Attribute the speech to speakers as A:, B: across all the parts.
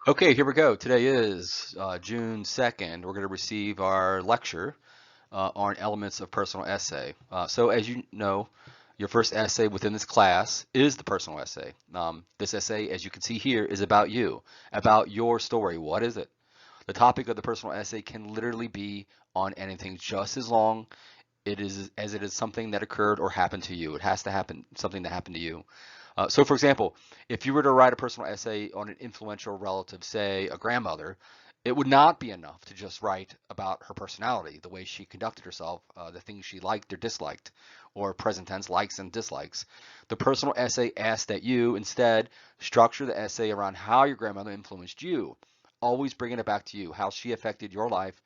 A: Okay, here we go. Today is June 2nd. We're going to receive our lecture on elements of personal essay. So as you know, your first essay within this class is the personal essay. This essay, as you can see here, is about you, about your story. What is it? The topic of the personal essay can literally be on anything just as long it is as it is something that occurred or happened to you. It has to happen, something that happened to you. So for example, if you were to write a personal essay on an influential relative, say a grandmother, it would not be enough to just write about her personality, the way she conducted herself, the things she liked or disliked, or present tense likes and dislikes. The personal essay asks that you instead structure the essay around how your grandmother influenced you, always bringing it back to you, how she affected your life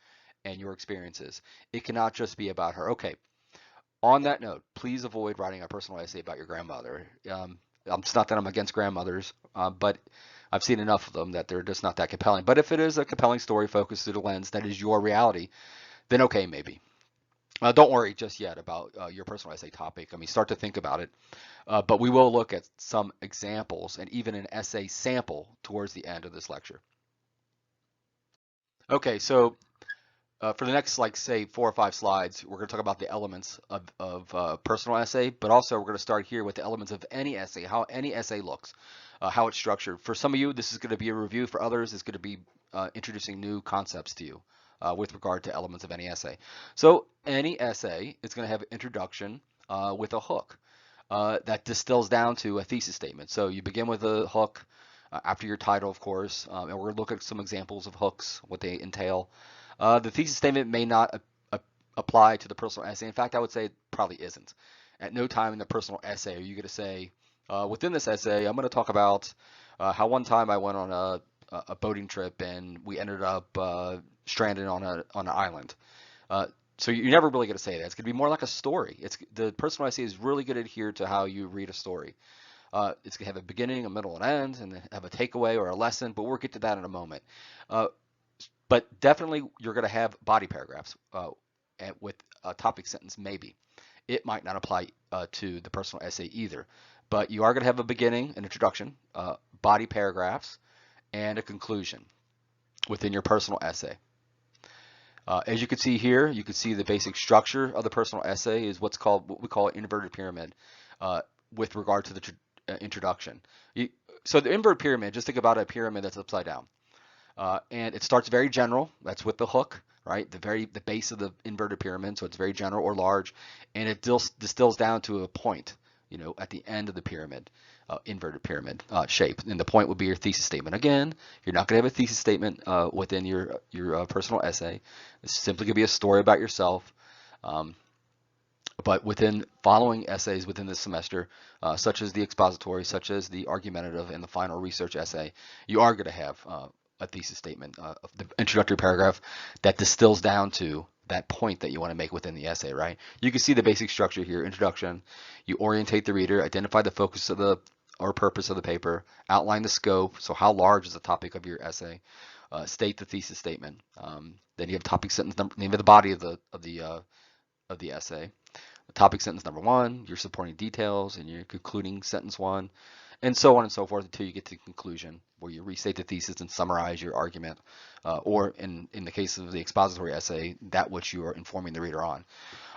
A: and your experiences. It cannot just be about her. Okay, on that note, please avoid writing a personal essay about your grandmother. It's not that I'm against grandmothers, but I've seen enough of them that they're just not that compelling. But if it is a compelling story focused through the lens that is your reality, then okay, maybe. Don't worry just yet about your personal essay topic. I mean, start to think about it. But we will look at some examples and even an essay sample towards the end of this lecture. Okay, so for the next, like, say, 4 or 5 slides, we're going to talk about the elements of personal essay, but also we're going to start here with the elements of any essay, how any essay looks, how it's structured. For some of you, this is going to be a review. For others, it's going to be introducing new concepts to you with regard to elements of any essay. So any essay is going to have an introduction with a hook that distills down to a thesis statement. So you begin with a hook after your title, of course, and we're going to look at some examples of hooks, what they entail. The thesis statement may not apply to the personal essay. In fact, I would say it probably isn't. At no time in the personal essay are you going to say, within this essay, I'm going to talk about how one time I went on a boating trip and we ended up stranded on an island. Uh, so you're never really going to say that. It's going to be more like a story. The personal essay is really going to adhere to how you read a story. It's going to have a beginning, a middle, and end, and have a takeaway or a lesson, but we'll get to that in a moment. Uh, but definitely you're going to have body paragraphs with a topic sentence maybe. It might not apply to the personal essay either, but you are going to have a beginning, an introduction, body paragraphs, and a conclusion within your personal essay. As you can see here, you can see the basic structure of the personal essay is what we call an inverted pyramid with regard to the introduction. So the inverted pyramid, just think about a pyramid that's upside down. And it starts very general. That's with the hook, right? The base of the inverted pyramid, so it's very general or large, and it distills down to a point, at the end of the pyramid, inverted pyramid shape. And the point would be your thesis statement. Again, you're not going to have a thesis statement within your personal essay. It's simply going to be a story about yourself. Um, but within following essays within this semester, such as the expository, such as the argumentative, and the final research essay, you are going to have a thesis statement, the introductory paragraph that distills down to that point that you want to make within the essay, right? You can see the basic structure here. Introduction, you orientate the reader, identify the focus of the or purpose of the paper, outline the scope, so how large is the topic of your essay, state the thesis statement. Then you have topic sentence number, name of the body of the essay. Topic sentence number one, your supporting details, and your concluding sentence one, and so on and so forth until you get to the conclusion where you restate the thesis and summarize your argument, or in the case of the expository essay, that which you are informing the reader on.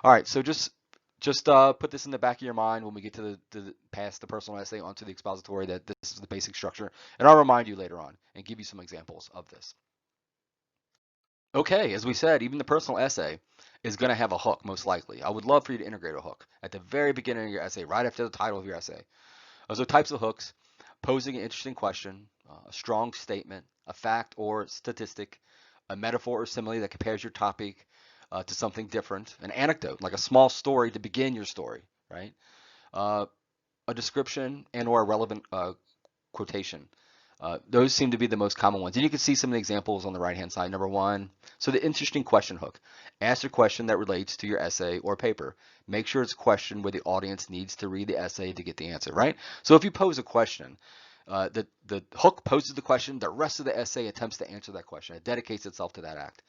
A: All right, so just put this in the back of your mind when we get to the past the personal essay onto the expository that this is the basic structure, and I'll remind you later on and give you some examples of this. Okay, as we said, even the personal essay is going to have a hook, most likely. I would love for you to integrate a hook at the very beginning of your essay, right after the title of your essay. Those are types of hooks: posing an interesting question, a strong statement, a fact or statistic, a metaphor or simile that compares your topic to something different, an anecdote, like a small story to begin your story, right? Uh, a description and or a relevant quotation. Those seem to be the most common ones. And you can see some of the examples on the right-hand side. Number one, so the interesting question hook. Ask a question that relates to your essay or paper. Make sure it's a question where the audience needs to read the essay to get the answer, right? So if you pose a question, the hook poses the question, the rest of the essay attempts to answer that question. It dedicates itself to that act.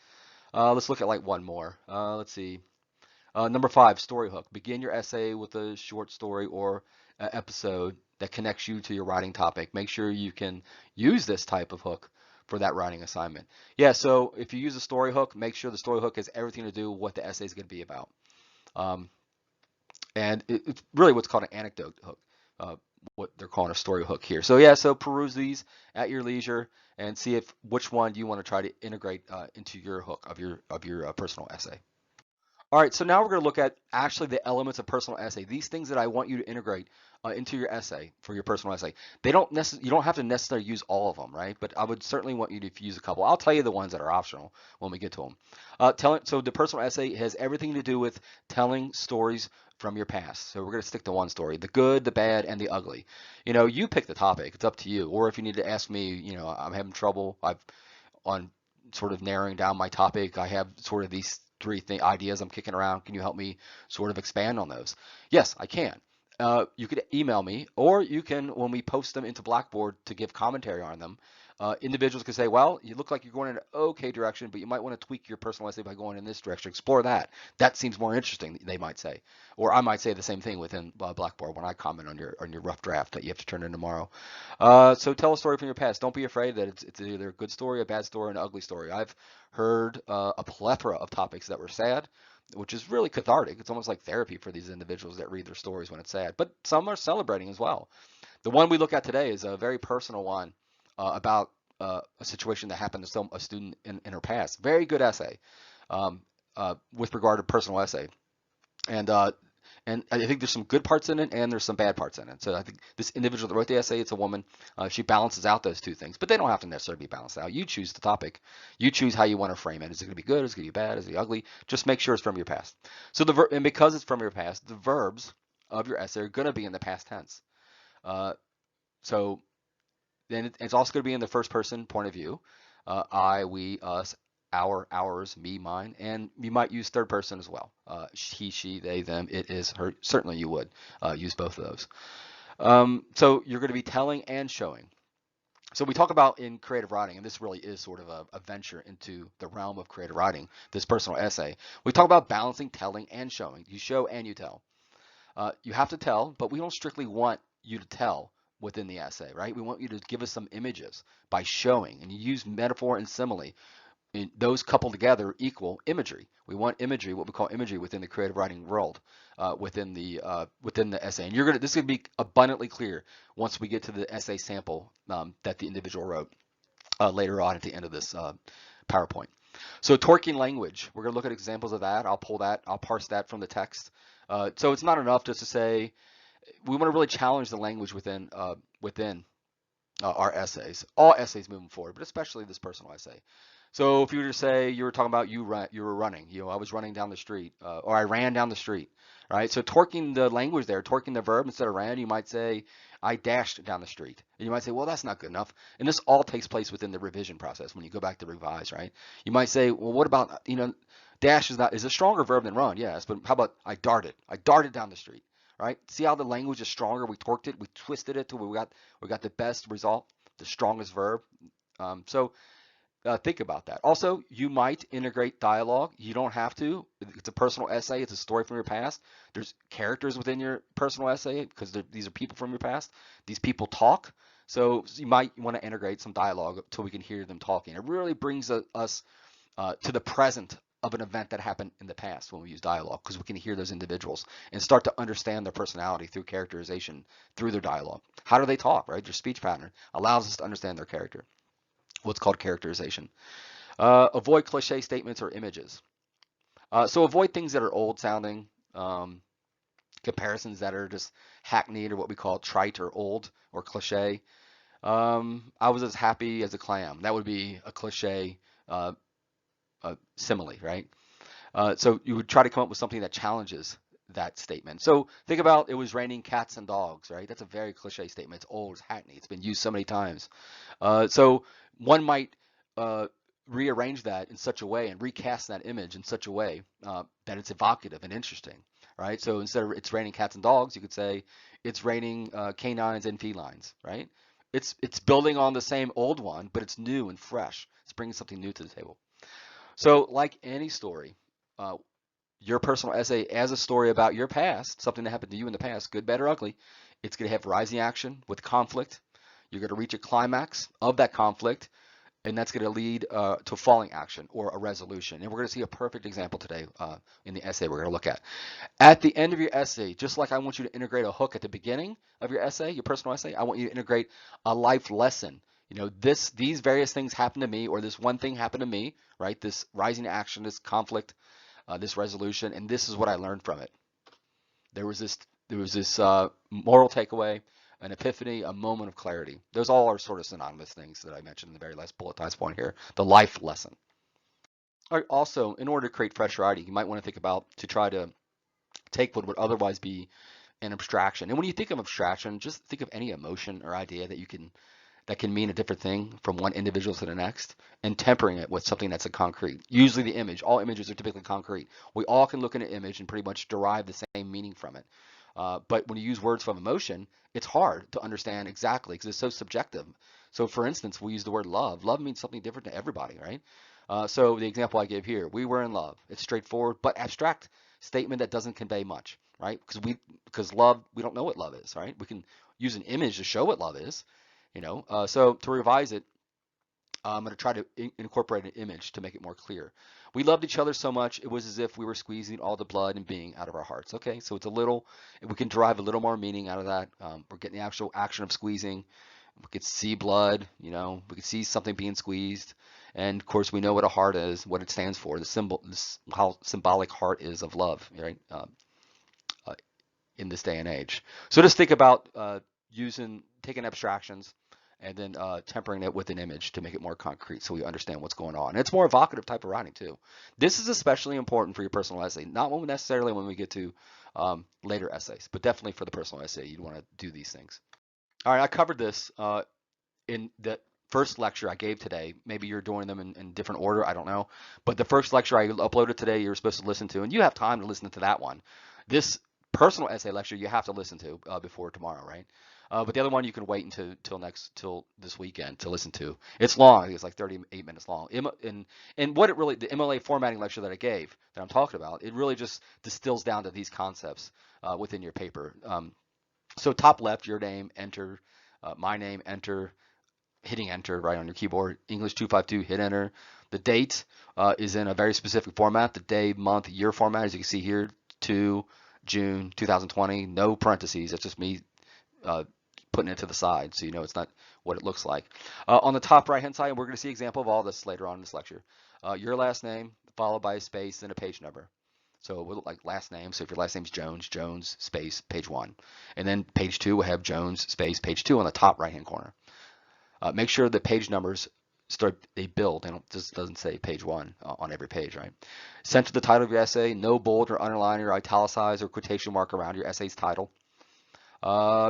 A: Let's look at like one more. Let's see. Number five, story hook. Begin your essay with a short story or episode that connects you to your writing topic. Make sure you can use this type of hook for that writing assignment. Yeah, so if you use a story hook, make sure the story hook has everything to do with what the essay is going to be about. Um, and it's really what's called an anecdote hook, uh, what they're calling a story hook here. So yeah, so peruse these at your leisure and see if which one you want to try to integrate into your hook of your personal essay. All right, so now we're going to look at actually the elements of personal essay. These things that I want you to integrate into your essay for your personal essay. You don't have to necessarily use all of them, right? But I would certainly want you to use a couple. I'll tell you the ones that are optional when we get to them. So the personal essay has everything to do with telling stories from your past. So we're going to stick to one story: the good, the bad, and the ugly. You know, you pick the topic. It's up to you. Or if you need to ask me, you know, I'm having trouble. I've on sort of narrowing down my topic. I have sort of these ideas I'm kicking around. Can you help me sort of expand on those? Yes, I can. You could email me, or you can, when we post them into Blackboard to give commentary on them, individuals could say, well, you look like you're going in an okay direction, but you might want to tweak your personal essay by going in this direction. Explore that. That seems more interesting, they might say. Or I might say the same thing within Blackboard when I comment on your rough draft that you have to turn in tomorrow. So tell a story from your past. Don't be afraid that it's either a good story, a bad story, an ugly story. I've heard a plethora of topics that were sad, which is really cathartic. It's almost like therapy for these individuals that read their stories when it's sad. But some are celebrating as well. The one we look at today is a very personal one about a situation that happened to a student in her past. Very good essay um, with regard to personal essay. And and I think there's some good parts in it and there's some bad parts in it. So I think this individual that wrote the essay, it's a woman. She balances out those two things, but they don't have to necessarily be balanced out. You choose the topic. You choose how you want to frame it. Is it going to be good? Is it going to be bad? Is it gonna be ugly? Just make sure it's from your past. So and because it's from your past, the verbs of your essay are going to be in the past tense. Uh, so then it's also going to be in the first person point of view. I, we, us, our, ours, me, mine, and you might use third person as well. He, she, they, them, it is, her. Certainly you would use both of those. So you're going to be telling and showing. So we talk about in creative writing, and this really is sort of a venture into the realm of creative writing, this personal essay. We talk about balancing telling and showing. You show and you tell. You have to tell, but we don't strictly want you to tell within the essay, right? We want you to give us some images by showing, and you use metaphor and simile. And those coupled together equal imagery. We want imagery, what we call imagery within the creative writing world, within the essay. And this is going to be abundantly clear once we get to the essay sample that the individual wrote later on at the end of this PowerPoint. So torquing language, we're going to look at examples of that. I'll parse that from the text. So it's not enough just to say, we want to really challenge the language within our essays, all essays moving forward, but especially this personal essay. So if you were to say you were talking about you were running, I was running down the street, or I ran down the street, right? So torquing the language there, torquing the verb instead of ran, you might say I dashed down the street. And you might say, well, that's not good enough. And this all takes place within the revision process when you go back to revise, right? You might say, well, what about, dash is a stronger verb than run, yes, but how about I darted? I darted down the street, right? See how the language is stronger? We torqued it, we twisted it till we got the best result, the strongest verb. So think about that. Also, you might integrate dialogue. You don't have to. It's a personal essay. It's a story from your past. There's characters within your personal essay because these are people from your past. These people talk. So you might want to integrate some dialogue until we can hear them talking. It really brings us to the present of an event that happened in the past when we use dialogue, because we can hear those individuals and start to understand their personality through characterization, through their dialogue. How do they talk, right? Their speech pattern allows us to understand their character. What's called characterization. Avoid cliche statements or images. So avoid things that are old sounding, comparisons that are just hackneyed or what we call trite or old or cliche. I was as happy as a clam. That would be a cliche simile, right? So you would try to come up with something that challenges that statement. So think about it was raining cats and dogs, right? That's a very cliche statement. It's old, it's hackneyed. It's been used so many times. So one might rearrange that in such a way and recast that image in such a way that it's evocative and interesting, right? So instead of it's raining cats and dogs, you could say it's raining canines and felines, right? It's building on the same old one, but it's new and fresh. It's bringing something new to the table. So like any story, your personal essay as a story about your past, something that happened to you in the past, good, bad, or ugly, it's going to have rising action with conflict. You're going to reach a climax of that conflict. and that's going to lead to falling action or a resolution. And we're going to see a perfect example today in the essay we're going to look at. At the end of your essay, just like I want you to integrate a hook at the beginning of your essay, your personal essay, I want you to integrate a life lesson. You know, these various things happened to me, or this one thing happened to me, right? This rising action, this conflict, this resolution, and this is what I learned from it. There was this moral takeaway, an epiphany, a moment of clarity. Those all are sort of synonymous things that I mentioned in the very last bulletized point here. The life lesson. All right, also, in order to create fresh writing, you might want to think about to try to take what would otherwise be an abstraction. And when you think of abstraction, just think of any emotion or idea that can mean a different thing from one individual to the next, and tempering it with something that's a concrete. Usually the image. All images are typically concrete. We all can look at an image and pretty much derive the same meaning from it. But when you use words from emotion, it's hard to understand exactly because it's so subjective. So for instance, we use the word love. Love means something different to everybody, right? So the example I gave here, we were in love. It's straightforward but abstract statement that doesn't convey much, right? Because love, we don't know what love is, right? We can use an image to show what love is, you know. So to revise it, I'm going to try to incorporate an image to make it more clear. We loved each other so much, it was as if we were squeezing all the blood and being out of our hearts. Okay, so it's a little, we can derive a little more meaning out of that. We're getting the actual action of squeezing. We could see blood, you know, we could see something being squeezed. And of course, we know what a heart is, what it stands for, the symbol, how symbolic heart is of love, right? Uh, in this day and age. So just think about taking abstractions and then tempering it with an image to make it more concrete so we understand what's going on. And it's more evocative type of writing too. This is especially important for your personal essay, not necessarily when we get to later essays, but definitely for the personal essay, you'd want to do these things. All right, I covered this in the first lecture I gave today. Maybe you're doing them in different order, I don't know. But the first lecture I uploaded today, you're supposed to listen to, and you have time to listen to that one. This personal essay lecture you have to listen to before tomorrow, right? But the other one you can wait till this weekend to listen to. It's long. I think it's like 38 minutes long. And what it really, the MLA formatting lecture that I gave, that I'm talking about, it really just distills down to these concepts within your paper. So top left, your name, enter. My name, enter. Hitting enter right on your keyboard. English 252, hit enter. The date is in a very specific format, the day, month, year format, as you can see here, 2 June 2020, no parentheses. That's just me putting it to the side so you know it's not what it looks like. On the top right hand side, we're going to see an example of all this later on in this lecture. Your last name followed by a space and a page number. So it will look like last name. So if your last name is Jones, Jones space page 1. And then page 2 will have Jones space page 2 on the top right hand corner. Make sure the page numbers they build, and it just doesn't say page 1 on every page, right? Center the title of your essay, no bold or underline or italicize or quotation mark around your essay's title.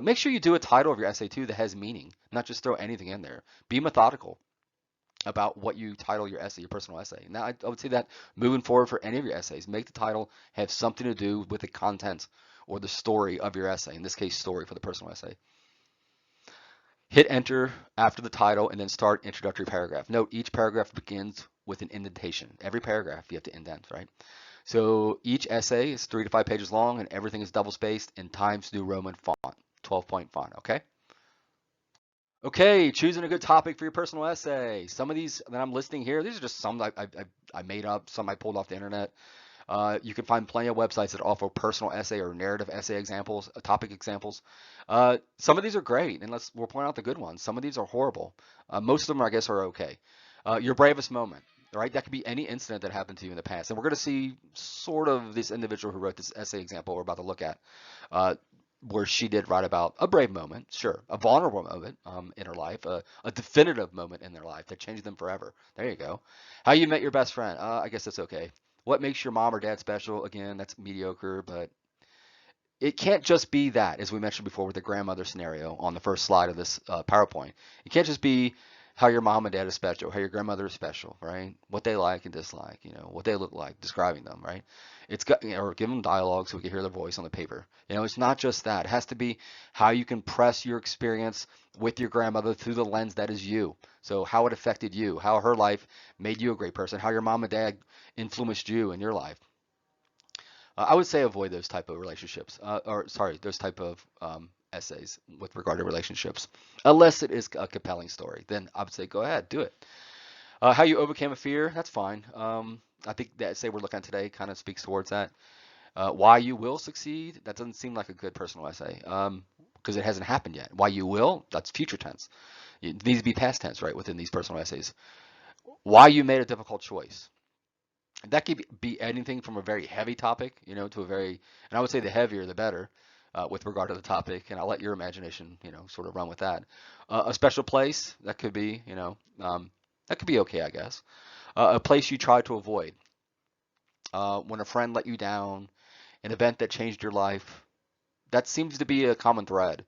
A: Make sure you do a title of your essay too that has meaning, not just throw anything in there. Be methodical about what you title your essay, your personal essay. Now, I would say that moving forward for any of your essays, make the title have something to do with the content or the story of your essay. In this case, story for the personal essay. Hit enter after the title and then start introductory paragraph. Note each paragraph begins with an indentation. Every paragraph you have to indent, right? So each essay is 3 to 5 pages long and everything is double spaced in Times New Roman font, 12-point font, okay? Okay, choosing a good topic for your personal essay. Some of these that I'm listing here, these are just some that I made up, some I pulled off the internet. You can find plenty of websites that offer personal essay or narrative essay examples, topic examples. Some of these are great, and we'll point out the good ones. Some of these are horrible. Most of them, I guess, are okay. Your bravest moment, right? That could be any incident that happened to you in the past. And we're going to see sort of this individual who wrote this essay example we're about to look at, where she did write about a brave moment, sure, a vulnerable moment in her life, a definitive moment in their life that changed them forever. There you go. How you met your best friend. I guess that's okay. What makes your mom or dad special? Again, that's mediocre, but it can't just be that, as we mentioned before with the grandmother scenario on the first slide of this PowerPoint. It can't just be how your mom and dad is special, how your grandmother is special, right? What they like and dislike, you know, what they look like, describing them, right? It's got, you know, or give them dialogue so we can hear their voice on the paper. You know, it's not just that. It has to be how you can press your experience with your grandmother through the lens that is you. So how it affected you, how her life made you a great person, how your mom and dad influenced you in your life. I would say avoid those type of relationships, or sorry, those type of essays with regard to relationships, unless it is a compelling story. Then I would say go ahead, do it. How you overcame a fear, that's fine. I think the essay we're looking at today kind of speaks towards that. Why you will succeed, that doesn't seem like a good personal essay, because it hasn't happened yet. Why you will, that's future tense. It needs to be past tense, right, within these personal essays. Why you made a difficult choice. That could be anything from a very heavy topic, to a very, and I would say the heavier the better, with regard to the topic, and I'll let your imagination, sort of run with that. A special place, that could be, that could be okay, I guess. A place you try to avoid. When a friend let you down, an event that changed your life. That seems to be a common thread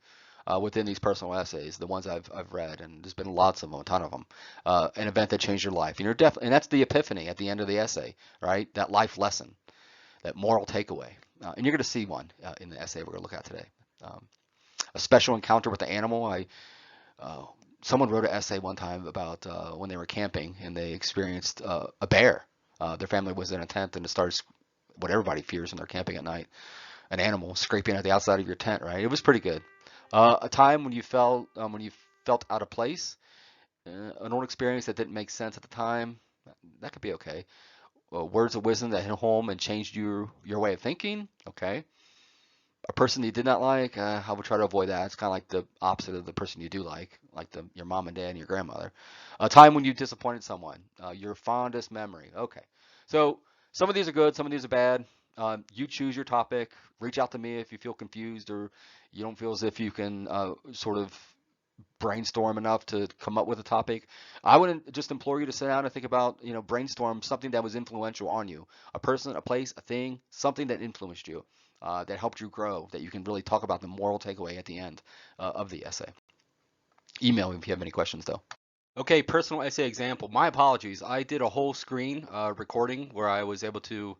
A: within these personal essays, the ones I've read, and there's been lots of them, a ton of them. An event that changed your life, and you're definitely, and that's the epiphany at the end of the essay, right? That life lesson, that moral takeaway, and you're going to see one in the essay we're going to look at today. Um, a special encounter with the animal. Uh, Someone wrote an essay one time about when they were camping and they experienced a bear. Their family was in a tent and it starts what everybody fears when they're camping at night, an animal scraping at the outside of your tent, right? It was pretty good. A time when you felt out of place, an old experience that didn't make sense at the time, that could be okay. Words of wisdom that hit home and changed your way of thinking, okay. A person you did not like, I would try to avoid that. It's kind of like the opposite of the person you do like your mom and dad and your grandmother. A time when you disappointed someone, your fondest memory. Okay, so some of these are good, some of these are bad. You choose your topic. Reach out to me if you feel confused or you don't feel as if you can sort of brainstorm enough to come up with a topic. I would just implore you to sit down and think about, brainstorm something that was influential on you, a person, a place, a thing, something that influenced you, that helped you grow, that you can really talk about the moral takeaway at the end of the essay. Email me if you have any questions, though. Okay, personal essay example. My apologies. I did a whole screen recording where I was able to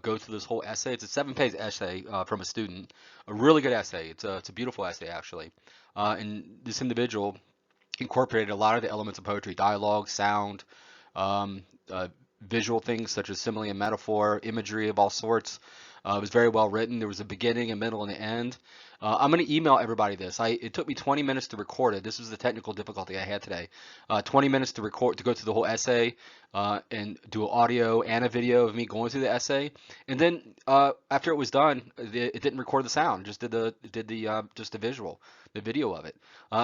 A: go through this whole essay. It's a 7-page essay from a student. A really good essay. It's a beautiful essay, actually. And this individual incorporated a lot of the elements of poetry, dialogue, sound, um, uh, visual things such as simile and metaphor, imagery of all sorts. It was very well written. There was a beginning, a middle, and an end. I'm going to email everybody this. It took me 20 minutes to record it. This was the technical difficulty I had today. 20 minutes to record, to go through the whole essay, and do an audio and a video of me going through the essay. And then after it was done, it didn't record the sound. Just did the just the visual, the video of it.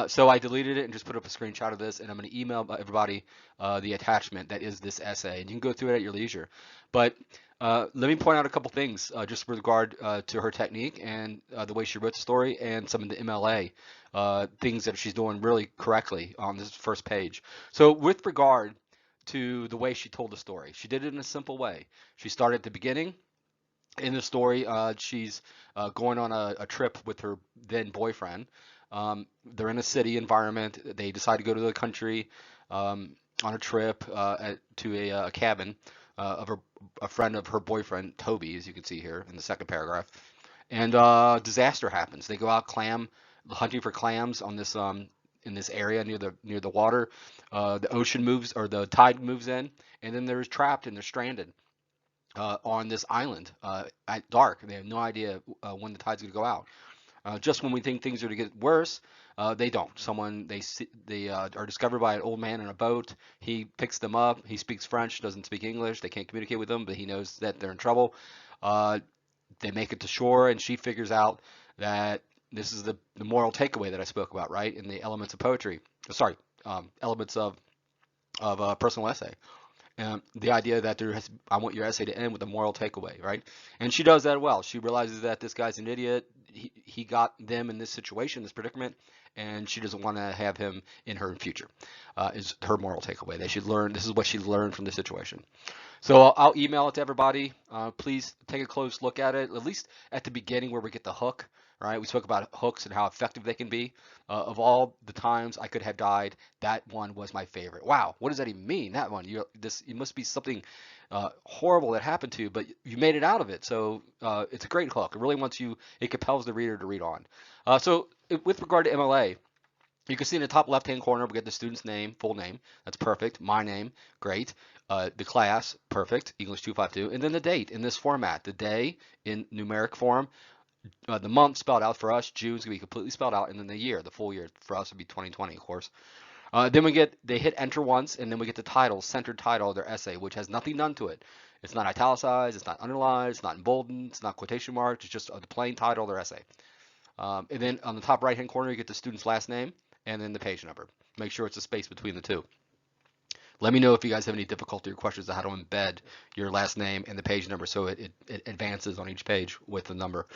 A: So I deleted it and just put up a screenshot of this, and I'm going to email everybody the attachment that is this essay, and you can go through it at your leisure. But let me point out a couple things just with regard to her technique and the way she wrote the story and some of the MLA things that she's doing really correctly on this first page. So with regard to the way she told the story, she did it in a simple way. She started at the beginning. In the story, she's going on a trip with her then boyfriend. They're in a city environment. They decide to go to the country on a trip to a cabin of a friend of her boyfriend, Toby, as you can see here in the second paragraph. And disaster happens. They go out hunting for clams on this in this area near the water. The ocean moves, or the tide moves in, and then they're trapped and they're stranded on this island at dark. They have no idea when the tide's going to go out. Just when we think things are going to get worse, they don't. They are discovered by an old man in a boat. He picks them up. He speaks French, doesn't speak English. They can't communicate with him, but he knows that they're in trouble. They make it to shore, and she figures out that this is the moral takeaway that I spoke about, right? In the elements of poetry. Sorry, elements of personal essay. The idea that I want your essay to end with a moral takeaway, right? And she does that well. She realizes that this guy's an idiot. He got them in this situation, this predicament, and she doesn't want to have him in her future. Is her moral takeaway. They should learn. This is what she learned from the situation. So I'll email it to everybody. Please take a close look at it, at least at the beginning where we get the hook, right? We spoke about hooks and how effective they can be. Of all the times I could have died, that one was my favorite. Wow, what does that even mean? That one, it must be something horrible that happened to you, but you made it out of it. So it's a great hook. It really it compels the reader to read on. With regard to MLA, you can see in the top left-hand corner, we get the student's name, full name. That's perfect. My name, great. The class, perfect. English 252. And then the date in this format. The day in numeric form. The month spelled out for us. June is going to be completely spelled out. And then the year, the full year for us would be 2020, of course. Then they hit enter once, and then we get the title, centered title of their essay, which has nothing done to it. It's not italicized, it's not underlined, it's not emboldened, it's not quotation marked, it's just the plain title of their essay. And then on the top right hand corner, you get the student's last name and then the page number. Make sure it's a space between the two. Let me know if you guys have any difficulty or questions on how to embed your last name and the page number so it advances on each page with the number.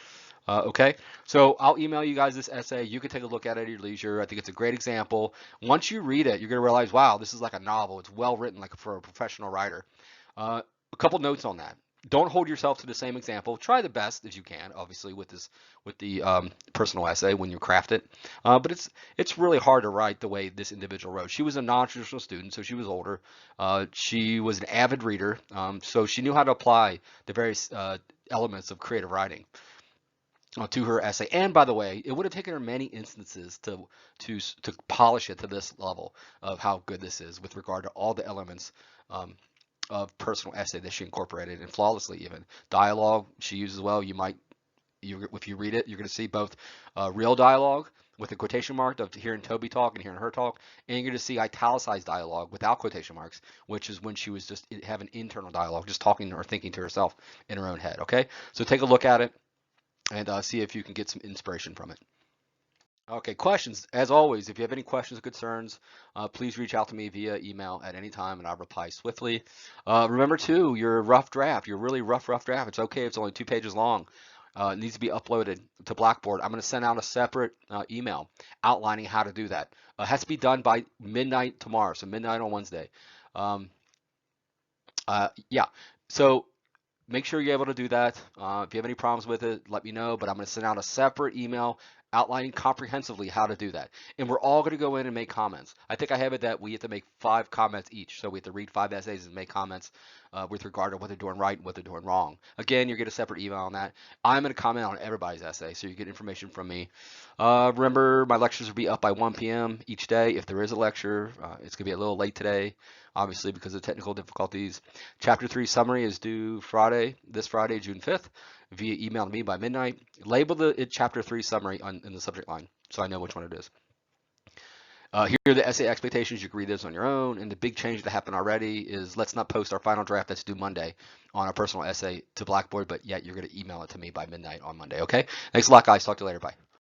A: Okay, so I'll email you guys this essay. You can take a look at it at your leisure. I think it's a great example. Once you read it, you're going to realize, wow, this is like a novel. It's well written, like for a professional writer. A couple notes on that. Don't hold yourself to the same example. Try the best as you can, obviously, with the personal essay when you craft it. But it's really hard to write the way this individual wrote. She was a non-traditional student, so she was older. She was an avid reader, so she knew how to apply the various elements of creative writing to her essay. And by the way, it would have taken her many instances to polish it to this level of how good this is with regard to all the elements of personal essay that she incorporated, and flawlessly even. Dialogue she uses well. If you read it, you're going to see both real dialogue with a quotation mark of hearing Toby talk and hearing her talk, and you're going to see italicized dialogue without quotation marks, which is when she was just having internal dialogue, just talking or thinking to herself in her own head. Okay, so take a look at it and see if you can get some inspiration from it. Okay, questions. As always, if you have any questions or concerns, please reach out to me via email at any time and I'll reply swiftly. Remember too, your rough draft, your really rough draft, it's okay if it's only 2 pages long. It needs to be uploaded to Blackboard. I'm going to send out a separate email outlining how to do that. It has to be done by midnight tomorrow, so midnight on Wednesday. Yeah, so make sure you're able to do that. If you have any problems with it, let me know, but I'm going to send out a separate email outlining comprehensively how to do that. And we're all going to go in and make comments. I think I have it that we have to make 5 comments each. So we have to read 5 essays and make comments with regard to what they're doing right and what they're doing wrong. Again, you get a separate email on that. I'm going to comment on everybody's essay, so you get information from me. Remember, my lectures will be up by 1 p.m. each day. If there is a lecture, it's going to be a little late today, obviously because of technical difficulties. Chapter 3 summary is due this Friday, June 5th, via email to me by midnight. Label the Chapter 3 summary in the subject line so I know which one it is. Here are the essay expectations. You can read those on your own. And the big change that happened already is let's not post our final draft that's due Monday on our personal essay to Blackboard, but yet you're going to email it to me by midnight on Monday. Okay? Thanks a lot, guys. Talk to you later. Bye.